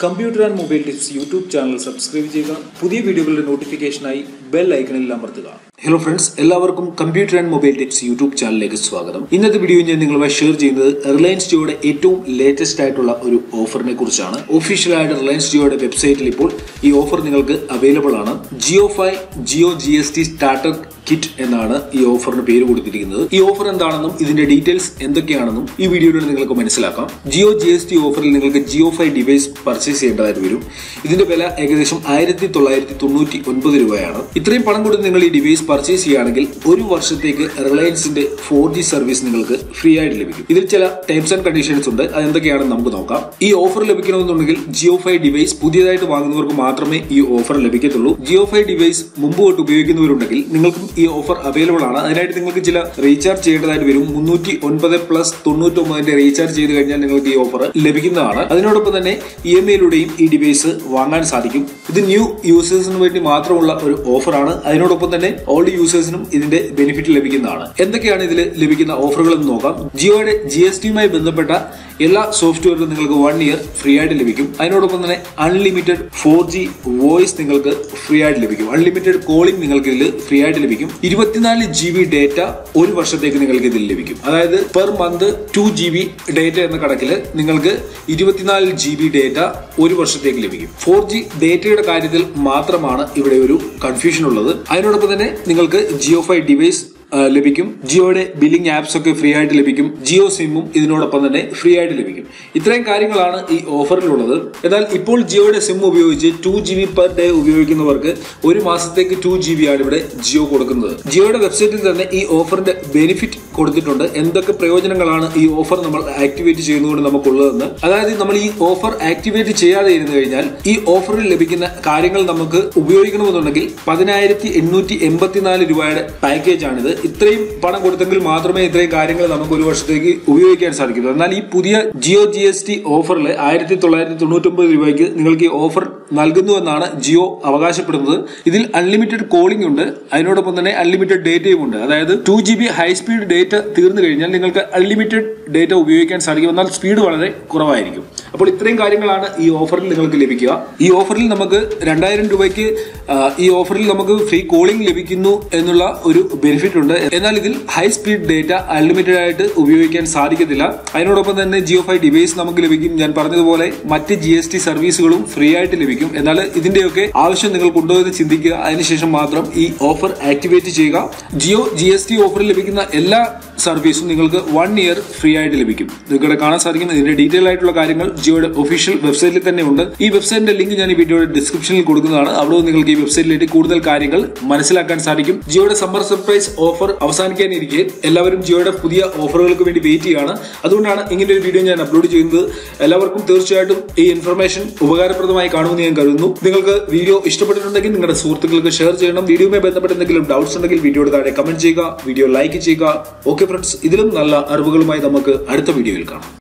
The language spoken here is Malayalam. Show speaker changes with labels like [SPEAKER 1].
[SPEAKER 1] Computer and mobile tips YouTube channel subscribe ചെയ്യുക. പുതിയ വീഡിയോകളുടെ നോട്ടിഫിക്കേഷനായി ബെൽ ഐക്കണിൽ അമർത്തുക. ഹലോ ഫ്രണ്ട്സ്, എല്ലാവർക്കും computer and mobile tips YouTube ചാനലിലേക്ക് സ്വാഗതം. ഇന്നത്തെ വീഡിയോ ഞാൻ നിങ്ങളുമായി ഷെയർ ചെയ്യുന്നത് റിലയൻസ് ജിയോയുടെ ഏറ്റവും ലേറ്റസ്റ്റ് ആയിട്ടുള്ള ഒരു ഓഫറിനെ കുറിച്ചാണ്. ഒഫീഷ്യലായിട്ട് റിലയൻസ് ജിയോയുടെ വെബ്സൈറ്റിൽ ഇപ്പോൾ ഈ ഓഫർ നിങ്ങൾക്ക് അവൈലബിൾ ആണ്. ജിയോ5 ജിയോ GST സ്റ്റാർട്ടർ കിറ്റ് എന്നാണ് ഈ ഓഫറിന് പേര് കൊടുത്തിരിക്കുന്നത്. ഈ ഓഫർ എന്താണെന്നും ഇതിന്റെ ഡീറ്റെയിൽസ് എന്തൊക്കെയാണെന്നും ഈ വീഡിയോയിൽ നിങ്ങൾക്ക് മനസ്സിലാക്കാം. ജിയോ GST ഓഫറിൽ നിങ്ങൾക്ക് ജിയോ5 ഡിവൈസ് പർച്ചേസ് ചെയ്യേണ്ടതായിട്ട് വരും. ഇതിന്റെ വില ഏകദേശം 1999 രൂപയാണ്. ഇത്രയും പണം കൊടുത്ത് നിങ്ങൾ ഈ ഡിവൈസ് പർച്ചേസ് ചെയ്യുകയാണെങ്കിൽ ഒരു വർഷത്തേക്ക് റിലയൻസിന്റെ 4G സർവീസ് നിങ്ങൾക്ക് ഫ്രീ ആയിട്ട് ലഭിക്കും. ഇതിൽ ചില ടേംസ് ആൻഡ് കണ്ടീഷൻസ് ഉണ്ട്. അതെന്തൊക്കെയാണെന്ന് നമുക്ക് നോക്കാം. ഈ ഓഫർ ലഭിക്കണമെന്നുണ്ടെങ്കിൽ ജിയോ5 ഡിവൈസ് പുതിയതായിട്ട് വാങ്ങുന്നവർക്ക് മാത്രമേ ഈ ഓഫർ ലഭിക്കത്തുള്ളൂ. ജിയോ5 ഡിവൈസ് മുമ്പ് തൊട്ട് ഉപയോഗിക്കുന്നവരുണ്ടെങ്കിൽ നിങ്ങൾക്കും ഈ ഓഫർ അവൈലബിൾ ആണ്. അതിനായിട്ട് നിങ്ങൾക്ക് ചില റീചാർജ് ചെയ്യേണ്ടതായിട്ട് വരും. 309+99 റീചാർജ് ചെയ്ത് കഴിഞ്ഞാൽ നിങ്ങൾക്ക് ഈ ഓഫർ ലഭിക്കുന്നതാണ്. അതിനോടൊപ്പം തന്നെ EMI-യിലൂടെയും ഈ ഡിവൈസ് വാങ്ങാൻ സാധിക്കും. ഇത് ന്യൂ യൂസേഴ്സിന് വേണ്ടി മാത്രമുള്ള ഒരു ഓഫറാണ്. അതിനോടൊപ്പം തന്നെ ഓൾഡ് യൂസേഴ്സിനും ഇതിന്റെ ബെനിഫിറ്റ് ലഭിക്കുന്നതാണ്. എന്തൊക്കെയാണ് ഇതിൽ ലഭിക്കുന്ന ഓഫറുകൾ എന്ന് നോക്കാം. ജിയോയുടെ GST-യുമായി ബന്ധപ്പെട്ട എല്ലാ സോഫ്റ്റ്വെയറും നിങ്ങൾക്ക് 1 ഇയർ ഫ്രീ ആയിട്ട് ലഭിക്കും. അതിനോടൊപ്പം തന്നെ അൺലിമിറ്റഡ് 4G വോയിസ് നിങ്ങൾക്ക് ഫ്രീ ആയിട്ട് ലഭിക്കും. അൺലിമിറ്റഡ് കോളിംഗ് നിങ്ങൾക്ക് ഇതിൽ ഫ്രീ ആയിട്ട് ലഭിക്കും. 24 GB ഡേറ്റ ഒരു വർഷത്തേക്ക് നിങ്ങൾക്ക് ഇതിൽ ലഭിക്കും. അതായത് പെർ മന്ത് 2 GB ഡേറ്റ എന്ന കണക്കിൽ നിങ്ങൾക്ക് 24 GB ഡേറ്റ ഒരു വർഷത്തേക്ക് ലഭിക്കും. 4G ഡേറ്റയുടെ കാര്യത്തിൽ മാത്രമാണ് ഇവിടെ ഒരു കൺഫ്യൂഷൻ ഉള്ളത്. അതിനോടൊപ്പം തന്നെ നിങ്ങൾക്ക് ജിയോ5 ഡിവൈസ് ലഭിക്കും. ജിയോയുടെ ബില്ലിംഗ് ആപ്സ് ഒക്കെ ഫ്രീ ആയിട്ട് ലഭിക്കും. ജിയോ സിമ്മും ഇതിനോടൊപ്പം തന്നെ ഫ്രീ ആയിട്ട് ലഭിക്കും. ഇത്രയും കാര്യങ്ങളാണ് ഈ ഓഫറിലുള്ളത്. എന്നാൽ ഇപ്പോൾ ജിയോയുടെ സിം ഉപയോഗിച്ച് 2 GB പെർ ഡേ ഉപയോഗിക്കുന്നവർക്ക് ഒരു മാസത്തേക്ക് 2 GB ആണ് ഇവിടെ ജിയോ കൊടുക്കുന്നത്. ജിയോയുടെ വെബ്സൈറ്റിൽ തന്നെ ഈ ഓഫറിന്റെ ബെനിഫിറ്റ് കൊടുത്തിട്ടുണ്ട്. എന്തൊക്കെ പ്രയോജനങ്ങളാണ് ഈ ഓഫർ നമ്മൾ ആക്ടിവേറ്റ് ചെയ്യുന്നതുകൊണ്ട് നമുക്കുള്ളതെന്ന്. അതായത് നമ്മൾ ഈ ഓഫർ ആക്ടിവേറ്റ് ചെയ്യാതെ ഇരുന്നു കഴിഞ്ഞാൽ ഈ ഓഫറിൽ ലഭിക്കുന്ന കാര്യങ്ങൾ നമുക്ക് ഉപയോഗിക്കണമെന്നുണ്ടെങ്കിൽ 10,884 രൂപയുടെ പാക്കേജ് ആണിത്. ഇത്രയും പണം കൊടുത്തെങ്കിൽ മാത്രമേ ഇത്രയും കാര്യങ്ങൾ നമുക്ക് ഒരു വർഷത്തേക്ക് ഉപയോഗിക്കാൻ സാധിക്കൂ. എന്നാൽ ഈ പുതിയ ജിയോ GST ഓഫറിൽ 1999 രൂപയ്ക്ക് നിങ്ങൾക്ക് ഈ ഓഫർ നൽകുന്നു എന്നാണ് ജിയോ അവകാശപ്പെടുന്നത്. ഇതിൽ അൺലിമിറ്റഡ് കോളിംഗ് ഉണ്ട്. അതിനോടൊപ്പം തന്നെ അൺലിമിറ്റഡ് ഡേറ്റയും ഉണ്ട്. അതായത് 2 GB ഹൈ സ്പീഡ് ഡേറ്റ തീർന്നു കഴിഞ്ഞാൽ നിങ്ങൾക്ക് അൺലിമിറ്റഡ് ഡേറ്റ ഉപയോഗിക്കാൻ സാധിക്കും. എന്നാൽ സ്പീഡ് വളരെ കുറവായിരിക്കും. അപ്പോൾ ഇത്രയും കാര്യങ്ങളാണ് ഈ ഓഫറിൽ നിങ്ങൾക്ക് ലഭിക്കുക. ഈ ഓഫറിൽ നമുക്ക് 2000 രൂപയ്ക്ക് ഈ ഓഫറിൽ നമുക്ക് ഫ്രീ കോളിംഗ് ലഭിക്കുന്നു എന്നുള്ള ഒരു ബെനിഫിറ്റ് ഉണ്ട്. എന്നാൽ ഇതിൽ ഹൈ സ്പീഡ് ഡേറ്റ അൺലിമിറ്റഡ് ആയിട്ട് ഉപയോഗിക്കാൻ സാധിക്കത്തില്ല. അതിനോടൊപ്പം തന്നെ ജിയോ5 ഡിവൈസ് നമുക്ക് ലഭിക്കും. ഞാൻ പറഞ്ഞതുപോലെ മറ്റ് GST സർവീസുകളും ഫ്രീ ആയിട്ട് ലഭിക്കും. എന്നാൽ ഇതിന്റെയൊക്കെ ആവശ്യം നിങ്ങൾക്കുണ്ടോ എന്ന് ചിന്തിക്കുക. അതിനുശേഷം മാത്രം ഈ ഓഫർ ആക്ടിവേറ്റ് ചെയ്യുക. ജിയോ GST ഓഫറിൽ ലഭിക്കുന്ന എല്ലാ സർവീസും നിങ്ങൾക്ക് 1 ഇയർ ഫ്രീ ആയിട്ട് ലഭിക്കും. നിങ്ങൾക്ക് കാണാൻ സാധിക്കും. ഇതിന്റെ ഡീറ്റെയിൽ ആയിട്ടുള്ള കാര്യങ്ങൾ ജിയോയുടെ ഒഫീഷ്യൽ വെബ്സൈറ്റിൽ തന്നെ ഉണ്ട്. ഈ വെബ്സൈറ്റിന്റെ ലിങ്ക് ഞാൻ ഈ വീഡിയോയുടെ ഡിസ്ക്രിപ്ഷനിൽ കൊടുക്കുന്നതാണ്. അവിടെ നിങ്ങൾക്ക് ഈ വെബ്സൈറ്റിലേക്ക് കൂടുതൽ കാര്യങ്ങൾ മനസ്സിലാക്കാൻ സാധിക്കും. ജിയോയുടെ സമ്മർ സർപ്രൈസ് ഓഫർ അവസാനിക്കാനിരിക്കെ എല്ലാവരും ജിയോയുടെ പുതിയ ഓഫറുകൾക്ക് വേണ്ടി വെയിറ്റ് ചെയ്യുകയാണ്. അതുകൊണ്ടാണ് ഇങ്ങനെ ഒരു വീഡിയോ ഞാൻ അപ്ലോഡ് ചെയ്യുന്നത്. എല്ലാവർക്കും തീർച്ചയായിട്ടും ഈ ഇൻഫർമേഷൻ ഉപകാരപ്രദമായി കാണുമെന്ന് ഞാൻ കരുതുന്നു. നിങ്ങൾക്ക് വീഡിയോ ഇഷ്ടപ്പെട്ടിട്ടുണ്ടെങ്കിൽ നിങ്ങളുടെ സുഹൃത്തുക്കൾക്ക് ഷെയർ ചെയ്യണം. വീഡിയോയുമായി ബന്ധപ്പെട്ട് എന്തെങ്കിലും ഡൗട്ട്സ് ഉണ്ടെങ്കിൽ വീഡിയോയുടെ താഴെ കമന്റ് ചെയ്യുക. വീഡിയോ ലൈക്ക് ചെയ്യുക. ഓക്കെ ഫ്രണ്ട്സ്, ഇതിലും നല്ല അറിവുകളുമായി നമുക്ക് അടുത്ത വീഡിയോയിൽ കാണാം.